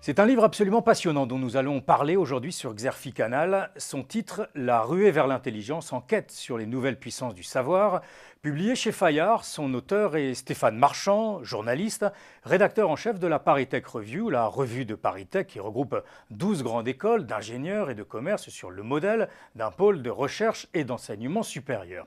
C'est un livre absolument passionnant dont nous allons parler aujourd'hui sur Xerfi Canal. Son titre, La ruée vers l'intelligence, enquête sur les nouvelles puissances du savoir, publié chez Fayard. Son auteur est Stéphane Marchand, journaliste, rédacteur en chef de la ParisTech Review, la revue de ParisTech qui regroupe 12 grandes écoles d'ingénieurs et de commerce sur le modèle d'un pôle de recherche et d'enseignement supérieur.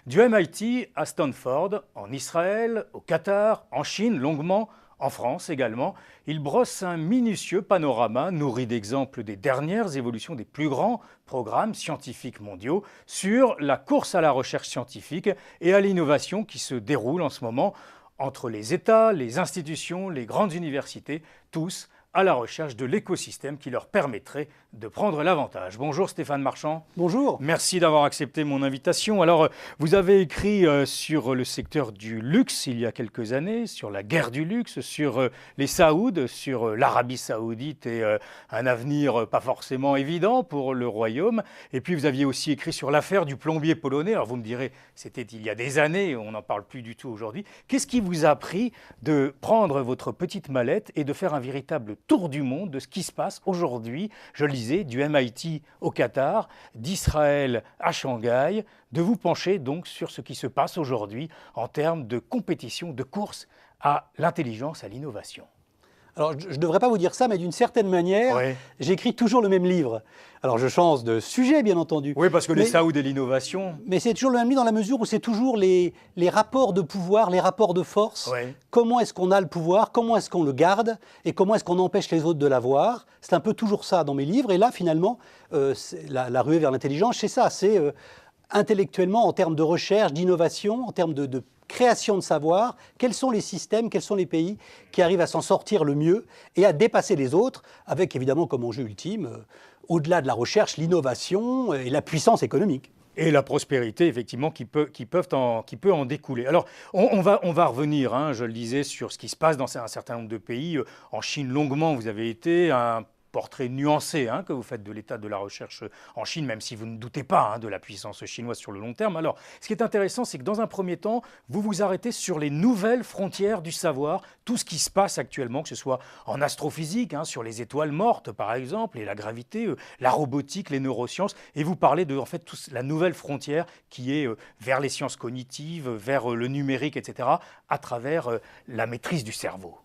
Du MIT à Stanford, en Israël, au Qatar, en Chine longuement, en France également, il brosse un minutieux panorama nourri d'exemples des dernières évolutions des plus grands programmes scientifiques mondiaux sur la course à la recherche scientifique et à l'innovation qui se déroule en ce moment entre les États, les institutions, les grandes universités, tous à la recherche de l'écosystème qui leur permettrait de prendre l'avantage. Bonjour Stéphane Marchand. Bonjour. Merci d'avoir accepté mon invitation. Alors, vous avez écrit sur le secteur du luxe il y a quelques années, sur la guerre du luxe, sur les Saouds, sur l'Arabie Saoudite et un avenir pas forcément évident pour le royaume. Et puis, vous aviez aussi écrit sur l'affaire du plombier polonais. Alors, vous me direz, c'était il y a des années, on n'en parle plus du tout aujourd'hui. Qu'est-ce qui vous a pris de prendre votre petite mallette et de faire un véritable tour du monde de ce qui se passe aujourd'hui, je le disais, du MIT au Qatar, d'Israël à Shanghai, de vous pencher donc sur ce qui se passe aujourd'hui en termes de compétition, de course à l'intelligence, à l'innovation? Alors, je ne devrais pas vous dire ça, mais d'une certaine manière, j'écris toujours le même livre. Alors, je change de sujet, bien entendu. Oui, parce que les Saouds et l'innovation... Mais c'est toujours le même livre dans la mesure où c'est toujours les rapports de pouvoir, les rapports de force. Comment est-ce qu'on a le pouvoir, comment est-ce qu'on le garde et comment est-ce qu'on empêche les autres de l'avoir. C'est un peu toujours ça dans mes livres. Et là, finalement, la ruée vers l'intelligence, c'est ça. C'est intellectuellement, en termes de recherche, d'innovation, en termes de création de savoir, quels sont les systèmes, quels sont les pays qui arrivent à s'en sortir le mieux et à dépasser les autres, avec évidemment comme enjeu ultime, au-delà de la recherche, l'innovation et la puissance économique. Et la prospérité, effectivement, qui peut en découler. Alors, on va revenir, je le disais, sur ce qui se passe dans un certain nombre de pays. En Chine, longuement, vous avez été un portrait nuancé que vous faites de l'état de la recherche en Chine, même si vous ne doutez pas de la puissance chinoise sur le long terme. Alors, ce qui est intéressant, c'est que dans un premier temps, vous vous arrêtez sur les nouvelles frontières du savoir, tout ce qui se passe actuellement, que ce soit en astrophysique, sur les étoiles mortes par exemple, et la gravité, la robotique, les neurosciences, et vous parlez de la nouvelle frontière qui est vers les sciences cognitives, vers le numérique, etc., à travers la maîtrise du cerveau.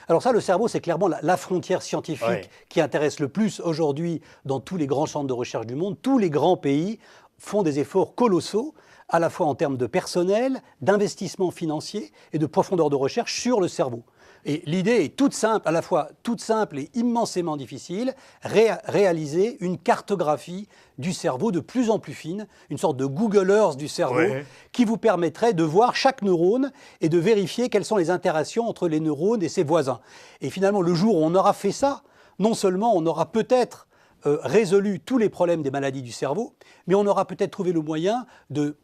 Alors ça, le cerveau, c'est clairement la frontière scientifique qui intéresse le plus aujourd'hui dans tous les grands centres de recherche du monde. Tous les grands pays font des efforts colossaux, à la fois en termes de personnel, d'investissement financier et de profondeur de recherche sur le cerveau. Et l'idée est toute simple, à la fois toute simple et immensément difficile, réaliser une cartographie du cerveau de plus en plus fine, une sorte de Google Earth du cerveau, qui vous permettrait de voir chaque neurone et de vérifier quelles sont les interactions entre les neurones et ses voisins. Et finalement, le jour où on aura fait ça, non seulement on aura peut-être résolu tous les problèmes des maladies du cerveau, mais on aura peut-être trouvé le moyen de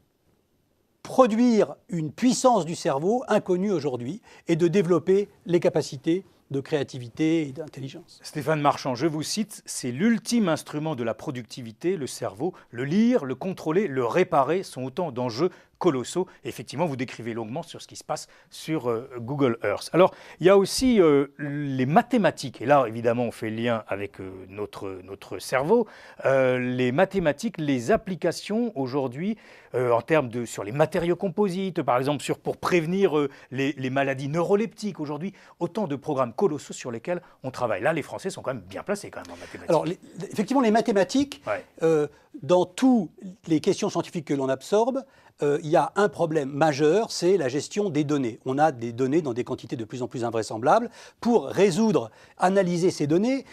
produire une puissance du cerveau inconnue aujourd'hui et de développer les capacités de créativité et d'intelligence. Stéphane Marchand, je vous cite, c'est l'ultime instrument de la productivité, le cerveau. Le lire, le contrôler, le réparer sont autant d'enjeux colossaux. Effectivement, vous décrivez longuement sur ce qui se passe sur Google Earth. Alors, il y a aussi les mathématiques. Et là, évidemment, on fait le lien avec notre cerveau. Les mathématiques, les applications aujourd'hui, en termes sur les matériaux composites, par exemple, pour prévenir les maladies neuroleptiques aujourd'hui, autant de programmes colossaux sur lesquels on travaille. Là, les Français sont quand même bien placés quand même en mathématiques. Alors, effectivement, les mathématiques, dans toutes les questions scientifiques que l'on absorbe, il y a un problème majeur, c'est la gestion des données. On a des données dans des quantités de plus en plus invraisemblables. Pour résoudre, analyser ces données,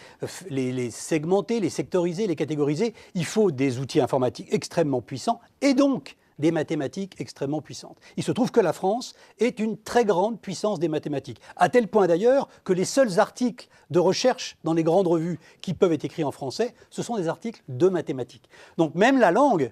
les segmenter, les sectoriser, les catégoriser, il faut des outils informatiques extrêmement puissants et donc des mathématiques extrêmement puissantes. Il se trouve que la France est une très grande puissance des mathématiques, à tel point d'ailleurs que les seuls articles de recherche dans les grandes revues qui peuvent être écrits en français, ce sont des articles de mathématiques. Donc même la langue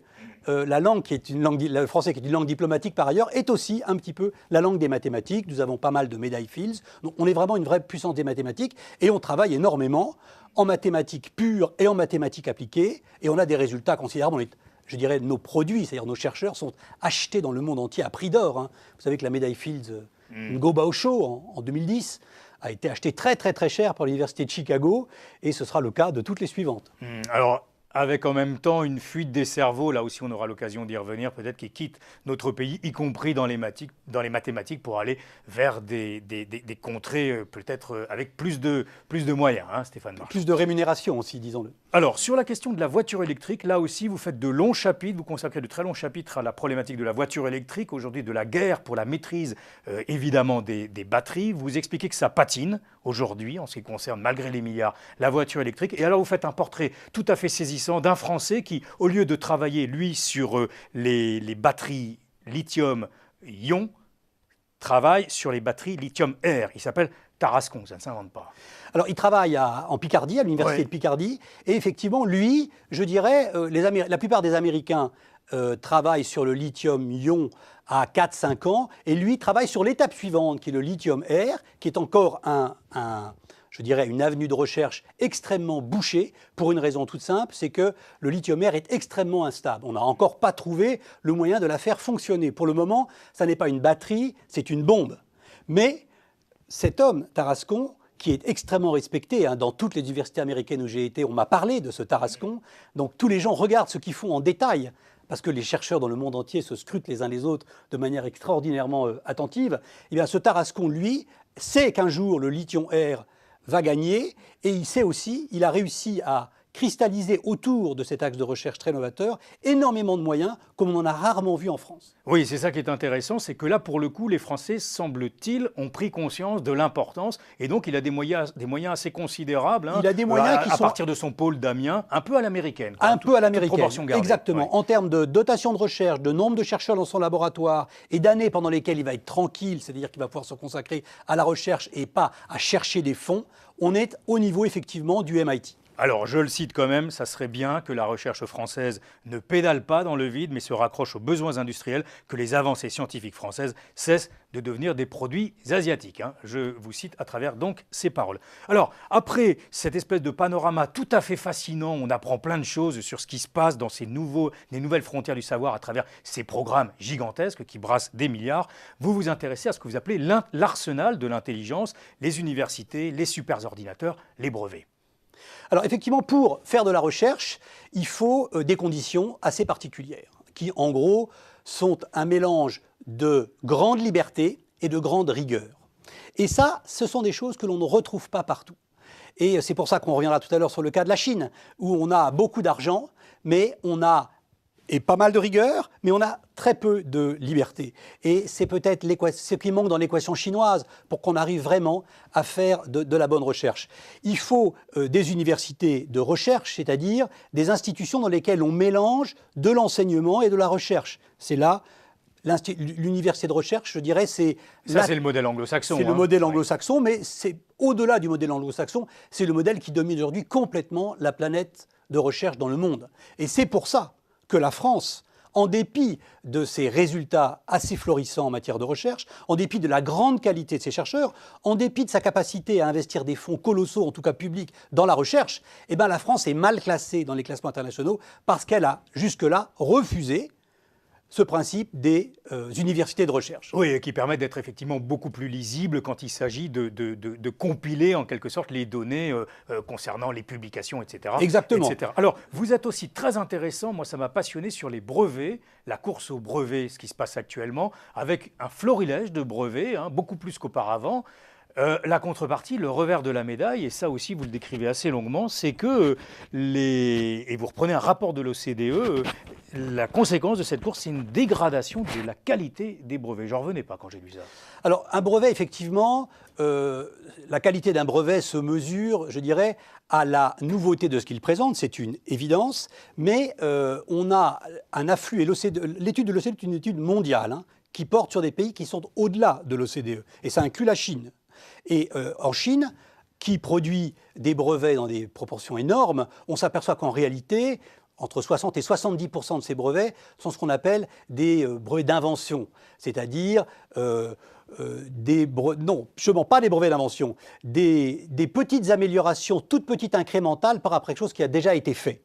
qui est une langue, le français qui est une langue diplomatique par ailleurs, est aussi un petit peu la langue des mathématiques. Nous avons pas mal de médailles Fields, donc on est vraiment une vraie puissance des mathématiques et on travaille énormément en mathématiques pures et en mathématiques appliquées et on a des résultats considérables. Je dirais, nos produits, c'est-à-dire nos chercheurs, sont achetés dans le monde entier à prix d'or. Vous savez que la médaille Fields, une Go Bao Show en 2010, a été acheté très très très cher par l'Université de Chicago, et ce sera le cas de toutes les suivantes. Alors, avec en même temps une fuite des cerveaux, là aussi on aura l'occasion d'y revenir, peut-être qui quittent notre pays, y compris dans les mathématiques, pour aller vers des contrées peut-être avec plus de moyens, hein, Stéphane Marchand. Plus de rémunération aussi, disons-le. Alors, sur la question de la voiture électrique, là aussi, vous faites de longs chapitres, vous consacrez de très longs chapitres à la problématique de la voiture électrique, aujourd'hui de la guerre pour la maîtrise, évidemment, des batteries. Vous expliquez que ça patine aujourd'hui, en ce qui concerne, malgré les milliards, la voiture électrique. Et alors, vous faites un portrait tout à fait saisissant d'un Français qui, au lieu de travailler, lui, sur les batteries lithium-ion, travaille sur les batteries lithium-air. Il s'appelle Tarascon, ça ne s'invente pas. Alors, il travaille en Picardie, à l'université de Picardie, et effectivement, lui, je dirais, la plupart des Américains travaillent sur le lithium-ion à 4-5 ans, et lui travaille sur l'étape suivante, qui est le lithium-air, qui est encore je dirais, une avenue de recherche extrêmement bouchée, pour une raison toute simple, c'est que le lithium-air est extrêmement instable. On n'a encore pas trouvé le moyen de la faire fonctionner. Pour le moment, ça n'est pas une batterie, c'est une bombe. Mais cet homme, Tarascon, qui est extrêmement respecté, hein, dans toutes les universités américaines où j'ai été, on m'a parlé de ce Tarascon. Donc tous les gens regardent ce qu'ils font en détail, parce que les chercheurs dans le monde entier se scrutent les uns les autres de manière extraordinairement attentive. Et bien, ce Tarascon, lui, sait qu'un jour le lithium-air va gagner, et il sait aussi, il a réussi à cristalliser autour de cet axe de recherche très novateur énormément de moyens, comme on en a rarement vu en France. Oui, c'est ça qui est intéressant, c'est que là, pour le coup, les Français, semble-t-il, ont pris conscience de l'importance, et donc il a des moyens assez considérables. Hein, il a des moyens à partir de son pôle d'Amiens, un peu à l'américaine. Un peu à l'américaine, gardée, exactement. Ouais. En termes de dotation de recherche, de nombre de chercheurs dans son laboratoire, et d'années pendant lesquelles il va être tranquille, c'est-à-dire qu'il va pouvoir se consacrer à la recherche et pas à chercher des fonds, on est au niveau effectivement du MIT. Alors, je le cite quand même, ça serait bien que la recherche française ne pédale pas dans le vide, mais se raccroche aux besoins industriels, que les avancées scientifiques françaises cessent de devenir des produits asiatiques. Hein. Je vous cite à travers donc ces paroles. Alors, après cette espèce de panorama tout à fait fascinant, on apprend plein de choses sur ce qui se passe dans les nouvelles frontières du savoir à travers ces programmes gigantesques qui brassent des milliards. Vous vous intéressez à ce que vous appelez l'arsenal de l'intelligence, les universités, les superordinateurs, les brevets. Alors effectivement, pour faire de la recherche, il faut des conditions assez particulières, qui en gros sont un mélange de grande liberté et de grande rigueur. Et ça, ce sont des choses que l'on ne retrouve pas partout. Et c'est pour ça qu'on reviendra tout à l'heure sur le cas de la Chine, où on a beaucoup d'argent, mais on a pas mal de rigueur, mais on a très peu de liberté. Et c'est peut-être ce qui manque dans l'équation chinoise pour qu'on arrive vraiment à faire de la bonne recherche. Il faut des universités de recherche, c'est-à-dire des institutions dans lesquelles on mélange de l'enseignement et de la recherche. C'est là l'université de recherche, je dirais, c'est... Ça, c'est le modèle anglo-saxon. C'est le modèle anglo-saxon, mais c'est au-delà du modèle anglo-saxon, c'est le modèle qui domine aujourd'hui complètement la planète de recherche dans le monde. Et c'est pour ça que la France, en dépit de ses résultats assez florissants en matière de recherche, en dépit de la grande qualité de ses chercheurs, en dépit de sa capacité à investir des fonds colossaux, en tout cas publics, dans la recherche, eh bien la France est mal classée dans les classements internationaux parce qu'elle a jusque-là refusé ce principe des universités de recherche. Oui, et qui permet d'être effectivement beaucoup plus lisible quand il s'agit de compiler en quelque sorte les données concernant les publications, etc. Exactement. Etc. Alors, vous êtes aussi très intéressant, moi ça m'a passionné, sur les brevets, la course aux brevets, ce qui se passe actuellement, avec un florilège de brevets, hein, beaucoup plus qu'auparavant. La contrepartie, le revers de la médaille, et ça aussi vous le décrivez assez longuement, c'est que et vous reprenez un rapport de l'OCDE, la conséquence de cette course, c'est une dégradation de la qualité des brevets. J'en revenais pas quand j'ai lu ça. Alors un brevet, effectivement, la qualité d'un brevet se mesure, je dirais, à la nouveauté de ce qu'il présente, c'est une évidence, mais on a un afflux, et l'étude de l'OCDE est une étude mondiale, hein, qui porte sur des pays qui sont au-delà de l'OCDE, et ça inclut la Chine. Et en Chine, qui produit des brevets dans des proportions énormes, on s'aperçoit qu'en réalité, entre 60 et 70% de ces brevets sont ce qu'on appelle des brevets d'invention, c'est-à-dire pas des brevets d'invention, des petites améliorations, toutes petites incrémentales par rapport à quelque chose qui a déjà été fait.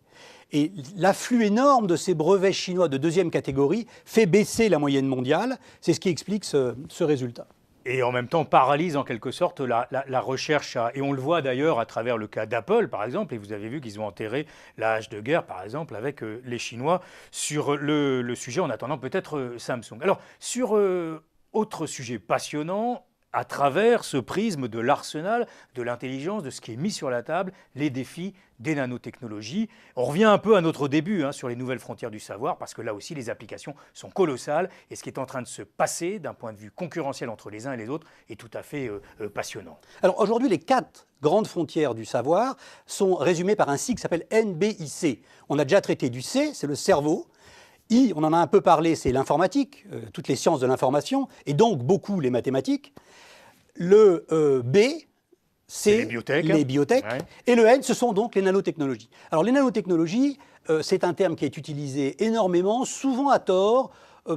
Et l'afflux énorme de ces brevets chinois de deuxième catégorie fait baisser la moyenne mondiale, c'est ce qui explique ce résultat. Et en même temps paralyse en quelque sorte la recherche. Et on le voit d'ailleurs à travers le cas d'Apple, par exemple, et vous avez vu qu'ils ont enterré la hache de guerre, par exemple, avec les Chinois sur le sujet, en attendant peut-être Samsung. Alors, sur autre sujet passionnant, à travers ce prisme de l'arsenal, de l'intelligence, de ce qui est mis sur la table, les défis des nanotechnologies. On revient un peu à notre début sur les nouvelles frontières du savoir, parce que là aussi les applications sont colossales, et ce qui est en train de se passer d'un point de vue concurrentiel entre les uns et les autres est tout à fait passionnant. Alors aujourd'hui, les 4 grandes frontières du savoir sont résumées par un cycle qui s'appelle NBIC. On a déjà traité du C, c'est le cerveau. I, on en a un peu parlé, c'est l'informatique, toutes les sciences de l'information, et donc beaucoup les mathématiques. Le B, c'est les biotech. Ouais. Et le N, ce sont donc les nanotechnologies. Alors les nanotechnologies, c'est un terme qui est utilisé énormément, souvent à tort,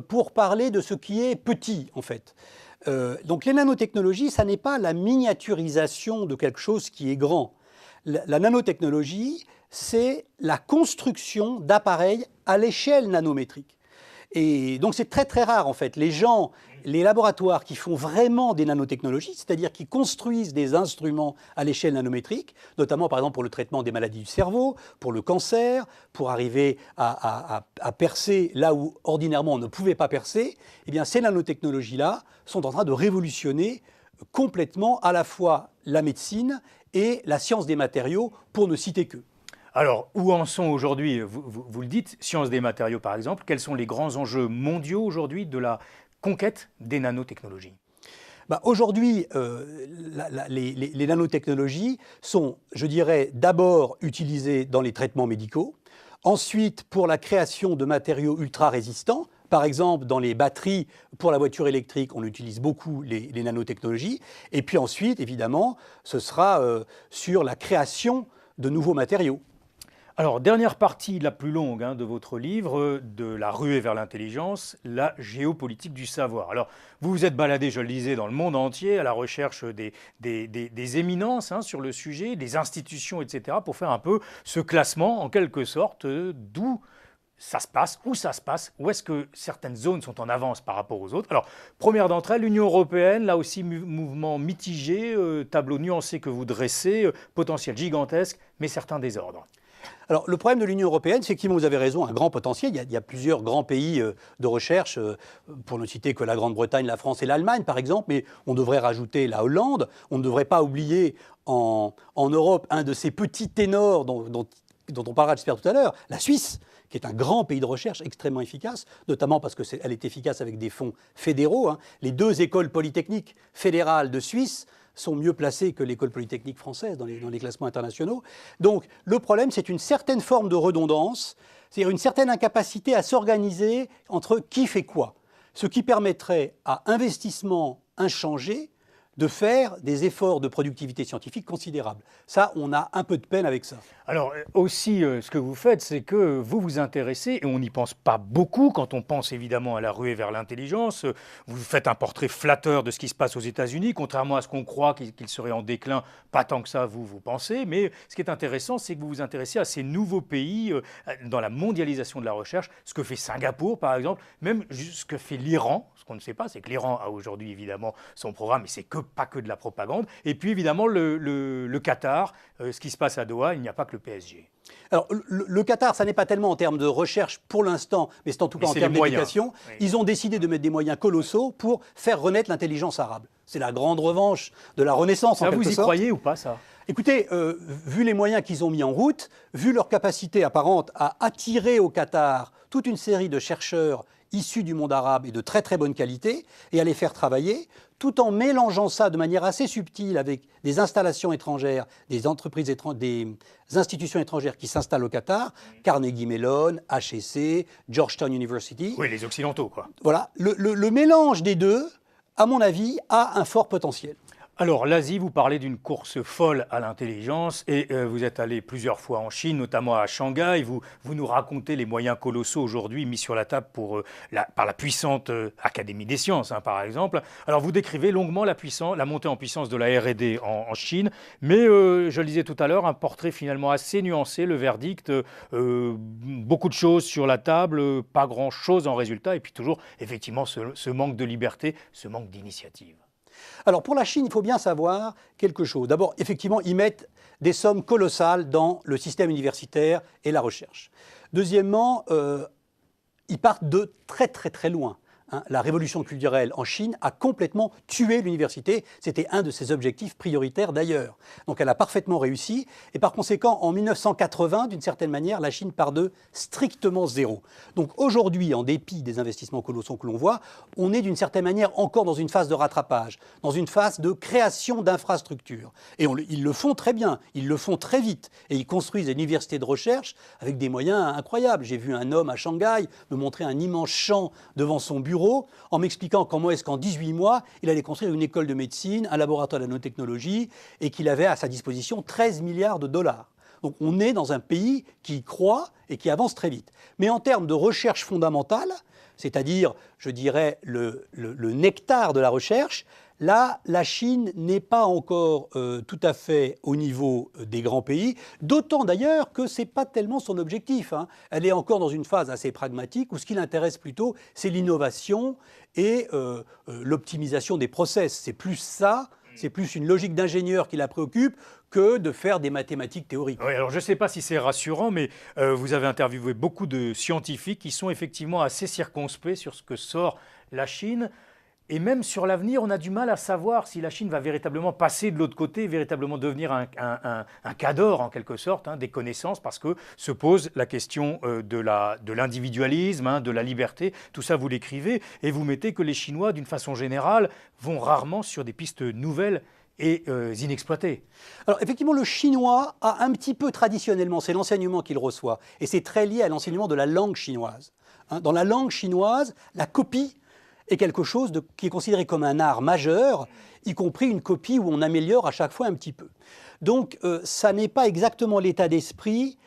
pour parler de ce qui est petit, en fait. Donc les nanotechnologies, ça n'est pas la miniaturisation de quelque chose qui est grand. La nanotechnologie, c'est la construction d'appareils à l'échelle nanométrique. Et donc c'est très très rare en fait. Les laboratoires qui font vraiment des nanotechnologies, c'est-à-dire qui construisent des instruments à l'échelle nanométrique, notamment par exemple pour le traitement des maladies du cerveau, pour le cancer, pour arriver à percer là où ordinairement on ne pouvait pas percer, eh bien ces nanotechnologies-là sont en train de révolutionner complètement à la fois la médecine et la science des matériaux, pour ne citer qu'eux. Alors, où en sont aujourd'hui, vous le dites, sciences des matériaux par exemple, quels sont les grands enjeux mondiaux aujourd'hui de la conquête des nanotechnologies? Aujourd'hui, les nanotechnologies sont, je dirais, d'abord utilisées dans les traitements médicaux, ensuite pour la création de matériaux ultra résistants. Par exemple, dans les batteries pour la voiture électrique, on utilise beaucoup les nanotechnologies. Et puis ensuite, évidemment, ce sera sur la création de nouveaux matériaux. Alors, dernière partie la plus longue de votre livre, de la ruée vers l'intelligence, la géopolitique du savoir. Alors, vous vous êtes baladé, je le disais, dans le monde entier à la recherche des éminences sur le sujet, des institutions, etc., pour faire un peu ce classement, en quelque sorte, d'où ça se passe, où ça se passe, où est-ce que certaines zones sont en avance par rapport aux autres. Alors, première d'entre elles, l'Union européenne, là aussi mouvement mitigé, tableau nuancé que vous dressez, potentiel gigantesque, mais certains désordres. Alors, le problème de l'Union européenne, c'est que vous avez raison, un grand potentiel. Il y a plusieurs grands pays de recherche, pour ne citer que la Grande-Bretagne, la France et l'Allemagne, par exemple, mais on devrait rajouter la Hollande. On ne devrait pas oublier en Europe un de ces petits ténors dont on parlera, j'espère, tout à l'heure, la Suisse, qui est un grand pays de recherche extrêmement efficace, notamment parce qu'elle est efficace avec des fonds fédéraux. Les 2 écoles polytechniques fédérales de Suisse sont mieux placées que l'école polytechnique française dans les classements internationaux. Donc le problème, c'est une certaine forme de redondance, c'est-à-dire une certaine incapacité à s'organiser entre qui fait quoi, ce qui permettrait à investissement inchangé de faire des efforts de productivité scientifique considérables. Ça, on a un peu de peine avec ça. Alors aussi, ce que vous faites, c'est que vous vous intéressez, et on n'y pense pas beaucoup quand on pense évidemment à la ruée vers l'intelligence, vous faites un portrait flatteur de ce qui se passe aux États-Unis, contrairement à ce qu'on croit qu'il serait en déclin, pas tant que ça vous pensez, mais ce qui est intéressant, c'est que vous vous intéressez à ces nouveaux pays dans la mondialisation de la recherche, ce que fait Singapour par exemple, même ce que fait l'Iran. Ce qu'on ne sait pas, c'est que l'Iran a aujourd'hui évidemment son programme, mais c'est pas que de la propagande. Et puis évidemment le Qatar, ce qui se passe à Doha, il n'y a pas que le PSG. Alors le Qatar, ça n'est pas tellement en termes de recherche pour l'instant, mais c'est en tout cas en termes d'éducation. Oui. Ils ont décidé de mettre des moyens colossaux pour faire renaître l'intelligence arabe. C'est la grande revanche de la Renaissance en quelque sorte. Ça, vous y croyez ou pas ça ? Écoutez, vu les moyens qu'ils ont mis en route, vu leur capacité apparente à attirer au Qatar toute une série de chercheurs issus du monde arabe et de très très bonne qualité, et à les faire travailler, tout en mélangeant ça de manière assez subtile avec des installations étrangères, des entreprises des institutions étrangères qui s'installent au Qatar, Carnegie Mellon, HEC, Georgetown University. Oui, les Occidentaux, quoi. Voilà, le mélange des deux, à mon avis, a un fort potentiel. Alors, l'Asie, vous parlez d'une course folle à l'intelligence et vous êtes allé plusieurs fois en Chine, notamment à Shanghai. Vous nous racontez les moyens colossaux aujourd'hui mis sur la table par la puissante Académie des sciences, par exemple. Alors, vous décrivez longuement la montée en puissance de la R&D en Chine, mais je le disais tout à l'heure, un portrait finalement assez nuancé, le verdict, beaucoup de choses sur la table, pas grand-chose en résultat, et puis toujours, effectivement, ce manque de liberté, ce manque d'initiative. Alors pour la Chine, il faut bien savoir quelque chose. D'abord, effectivement, ils mettent des sommes colossales dans le système universitaire et la recherche. Deuxièmement, ils partent de très très très loin. La révolution culturelle en Chine a complètement tué l'université. C'était un de ses objectifs prioritaires d'ailleurs. Donc elle a parfaitement réussi. Et par conséquent, en 1980, d'une certaine manière, la Chine part de strictement zéro. Donc aujourd'hui, en dépit des investissements colossaux que l'on voit, on est d'une certaine manière encore dans une phase de rattrapage, dans une phase de création d'infrastructures. Et ils le font très bien, ils le font très vite. Et ils construisent des universités de recherche avec des moyens incroyables. J'ai vu un homme à Shanghai me montrer un immense champ devant son bureau en m'expliquant comment est-ce qu'en 18 mois, il allait construire une école de médecine, un laboratoire de nanotechnologie et qu'il avait à sa disposition 13 milliards de dollars. Donc on est dans un pays qui croît et qui avance très vite. Mais en termes de recherche fondamentale, c'est-à-dire, je dirais, le nectar de la recherche, là, la Chine n'est pas encore tout à fait au niveau des grands pays, d'autant d'ailleurs que ce n'est pas tellement son objectif. Elle est encore dans une phase assez pragmatique où ce qui l'intéresse plutôt, c'est l'innovation et l'optimisation des process. C'est plus ça, c'est plus une logique d'ingénieur qui la préoccupe que de faire des mathématiques théoriques. Oui, alors je ne sais pas si c'est rassurant, mais vous avez interviewé beaucoup de scientifiques qui sont effectivement assez circonspects sur ce que sort la Chine. Et même sur l'avenir, on a du mal à savoir si la Chine va véritablement passer de l'autre côté, véritablement devenir un cadre en quelque sorte, des connaissances, parce que se pose la question de l'individualisme, de la liberté. Tout ça, vous l'écrivez, et vous mettez que les Chinois, d'une façon générale, vont rarement sur des pistes nouvelles et inexploitées. Alors effectivement, le chinois a un petit peu traditionnellement, c'est l'enseignement qu'il reçoit, et c'est très lié à l'enseignement de la langue chinoise. Dans la langue chinoise, la copie est quelque chose qui est considéré comme un art majeur, y compris une copie où on améliore à chaque fois un petit peu. Donc ça n'est pas exactement l'état d'esprit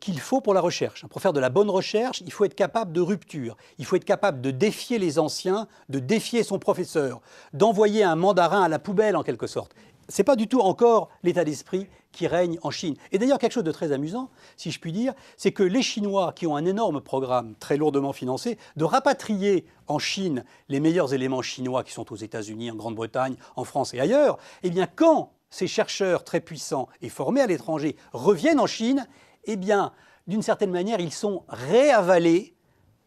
qu'il faut pour la recherche. Pour faire de la bonne recherche, il faut être capable de rupture, il faut être capable de défier les anciens, de défier son professeur, d'envoyer un mandarin à la poubelle en quelque sorte. Ce n'est pas du tout encore l'état d'esprit qui règne en Chine. Et d'ailleurs, quelque chose de très amusant, si je puis dire, c'est que les Chinois, qui ont un énorme programme très lourdement financé, de rapatrier en Chine les meilleurs éléments chinois qui sont aux États-Unis, en Grande-Bretagne, en France et ailleurs, eh bien, quand ces chercheurs très puissants et formés à l'étranger reviennent en Chine, eh bien, d'une certaine manière, ils sont réavalés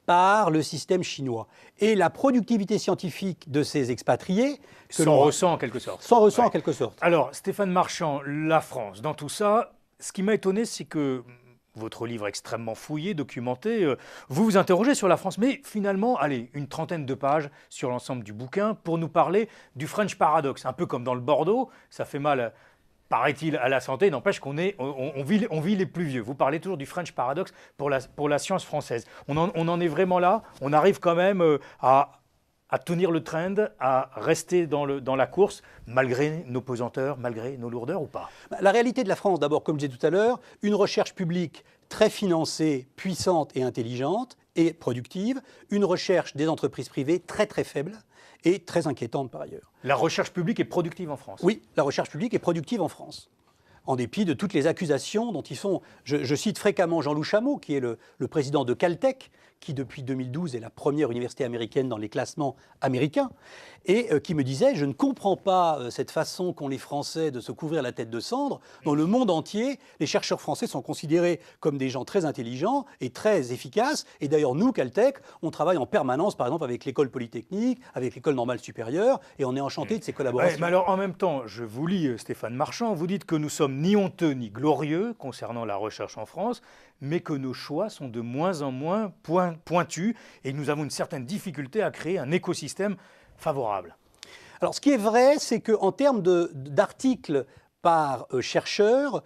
par le système chinois. Et la productivité scientifique de ces expatriés... S'en ressent en quelque sorte. S'en ressent en quelque sorte. Alors, Stéphane Marchand, la France, dans tout ça, ce qui m'a étonné, c'est que votre livre extrêmement fouillé, documenté, vous vous interrogez sur la France, mais finalement, allez, une trentaine de pages sur l'ensemble du bouquin pour nous parler du French Paradox. Un peu comme dans le Bordeaux, ça fait mal... paraît-il, à la santé, n'empêche qu'on vit les plus vieux. Vous parlez toujours du French Paradox pour la science française. On en est vraiment là. On arrive quand même à tenir le trend, à rester dans la course, malgré nos pesanteurs, malgré nos lourdeurs ou pas? La réalité de la France, d'abord, comme je disais tout à l'heure, une recherche publique très financée, puissante et intelligente et productive, une recherche des entreprises privées très très faible, et très inquiétante par ailleurs. La recherche publique est productive en France? Oui, la recherche publique est productive en France, en dépit de toutes les accusations dont ils sont... Je cite fréquemment Jean-Loup Chameau, qui est le président de Caltech, qui depuis 2012 est la première université américaine dans les classements américains, et qui me disait « Je ne comprends pas cette façon qu'ont les Français de se couvrir la tête de cendre. Dans le monde entier, les chercheurs français sont considérés comme des gens très intelligents et très efficaces. Et d'ailleurs, nous, Caltech, on travaille en permanence, par exemple, avec l'école polytechnique, avec l'école normale supérieure, et on est enchanté de ces collaborations. Ouais, mais alors, en même temps, je vous lis, Stéphane Marchand, vous dites que nous sommes ni honteux ni glorieux concernant la recherche en France, mais que nos choix sont de moins en moins pointus et nous avons une certaine difficulté à créer un écosystème favorable. Alors, ce qui est vrai, c'est qu'en termes d'articles par chercheurs,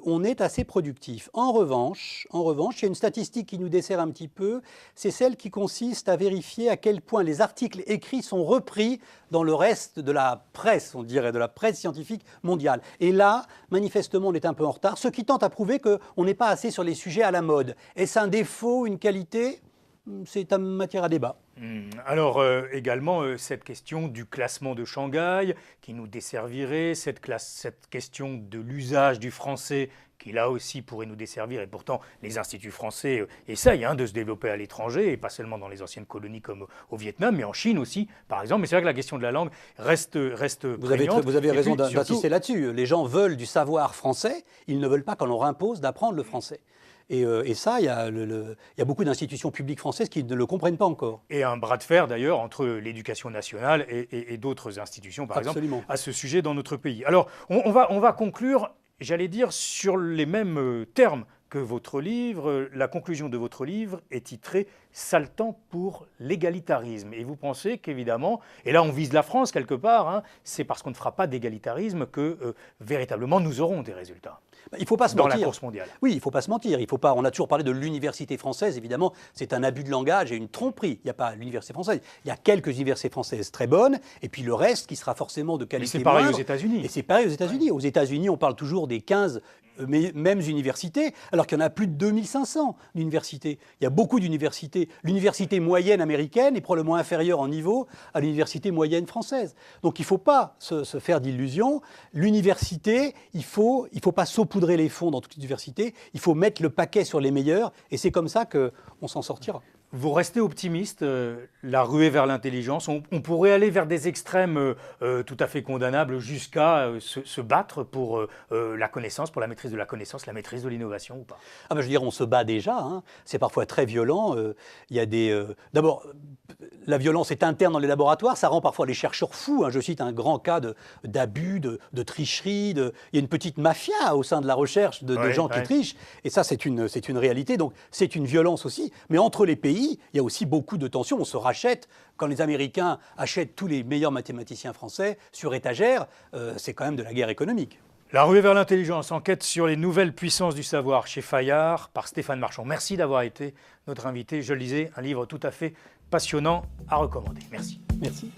on est assez productif. En revanche, il y a une statistique qui nous dessert un petit peu, c'est celle qui consiste à vérifier à quel point les articles écrits sont repris dans le reste de la presse, on dirait, de la presse scientifique mondiale. Et là, manifestement, on est un peu en retard, ce qui tente à prouver qu'on n'est pas assez sur les sujets à la mode. Est-ce un défaut, une qualité? C'est une matière à débat. Alors également cette question du classement de Shanghai qui nous desservirait, cette question de l'usage du français qui là aussi pourrait nous desservir, et pourtant les instituts français essayent de se développer à l'étranger, et pas seulement dans les anciennes colonies comme au Vietnam, mais en Chine aussi, par exemple. Mais c'est vrai que la question de la langue reste prégnante. Vous avez raison d'insister là-dessus. Les gens veulent du savoir français, ils ne veulent pas qu'on leur impose d'apprendre le français. Et ça, il y a beaucoup d'institutions publiques françaises qui ne le comprennent pas encore. Et un bras de fer d'ailleurs entre l'éducation nationale et d'autres institutions, par Absolument. exemple, à ce sujet dans notre pays. Alors, on va conclure, j'allais dire, sur les mêmes termes que votre livre. La conclusion de votre livre est titrée « Sale temps pour l'égalitarisme ». Et vous pensez qu'évidemment, et là on vise la France quelque part, c'est parce qu'on ne fera pas d'égalitarisme que véritablement nous aurons des résultats. Il ne faut pas se mentir. mentir. Dans la course mondiale. Oui, il ne faut pas se mentir. On a toujours parlé de l'université française, évidemment, c'est un abus de langage et une tromperie. Il n'y a pas l'université française. Il y a quelques universités françaises très bonnes, et puis le reste qui sera forcément de qualité moindre. Et c'est pareil aux États-Unis. Et c'est pareil aux États-Unis. Aux États-Unis, on parle toujours des 15 mêmes universités, alors qu'il y en a plus de 2500 d'universités. Il y a beaucoup d'universités. L'université moyenne américaine est probablement inférieure en niveau à l'université moyenne française. Donc il ne faut pas se faire d'illusions. L'université, il faut pas saupoudrer les fonds dans toute l'université. Il faut mettre le paquet sur les meilleurs, et c'est comme ça qu'on s'en sortira. Vous restez optimiste, la ruée vers l'intelligence. On pourrait aller vers des extrêmes tout à fait condamnables jusqu'à se battre pour la connaissance, pour la maîtrise de la connaissance, la maîtrise de l'innovation ou pas? Je veux dire, on se bat déjà. C'est parfois très violent. Il y a d'abord, la violence est interne dans les laboratoires. Ça rend parfois les chercheurs fous. Je cite un grand cas d'abus, de tricherie. Il y a une petite mafia au sein de la recherche de gens qui trichent. Et ça, c'est une réalité. Donc, c'est une violence aussi. Mais entre les pays, il y a aussi beaucoup de tensions. On se rachète. Quand les Américains achètent tous les meilleurs mathématiciens français sur étagère, c'est quand même de la guerre économique. La ruée vers l'intelligence, enquête sur les nouvelles puissances du savoir chez Fayard par Stéphane Marchand. Merci d'avoir été notre invité. Je le disais, un livre tout à fait passionnant à recommander. Merci. Merci.